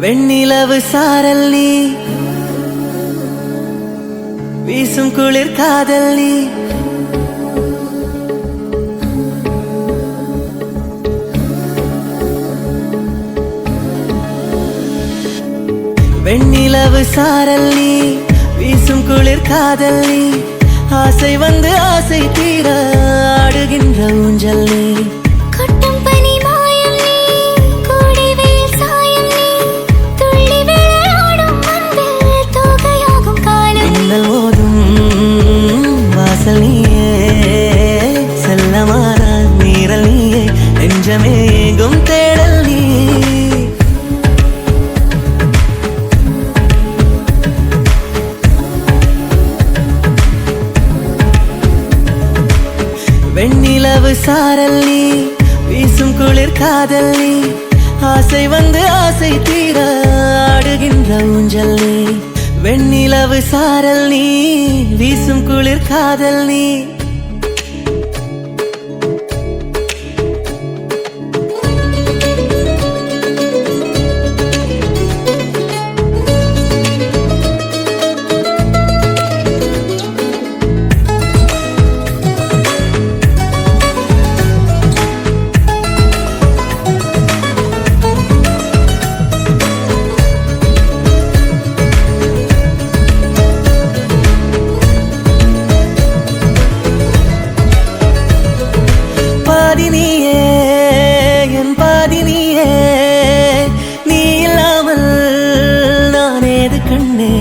வெண்ணிலவு சாரல் நீ வீசும் குளிர் காதல் நீ வெண்ணிலவு சாரல் நீ வீசும் குளிர் காதல் நீ ஆசை வந்து ஆசை தீர ஆடுகின்ற ஊஞ்சல் நீ வாசல் நீயே செல்லமான நீரல் நீயே நெஞ்சமே எங்கும் தேடல் நீ வெண்ணிலவு சாரல் நீ வீசும் குளிர் காதல் நீ ஆசை வந்து ஆசை தீர ஆடுகின்ற ஊஞ்சல் நீ வெண்ணிலவு சாரல் நீ வீசும் குளிர் காதல் நீ பாதினியே என் பாதினியே நீ இல்லாமல் நான் ஏது கண்ணே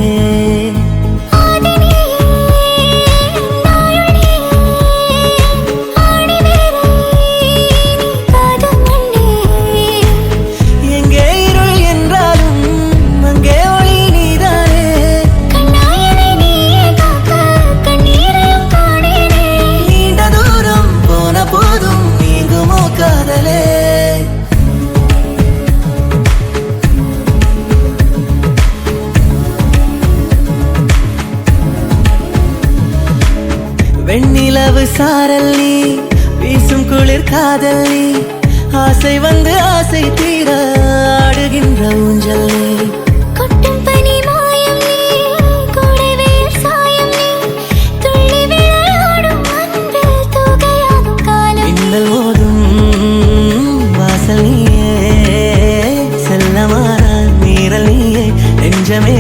எங்கே இருள் என்றாலும் அங்கே ஒளி நீதானே நீண்ட தூரம் போன போதும் காதலே வெண்ணிலவு சாரல் நீ வீசும் குளிர் காதல் நீ ஆசை வந்து ஆசை தீர ஆடுகின்ற ஊஞ்சல் நீ வாசல் நீயே செல்லமான நீரல் நீயே நெஞ்சமே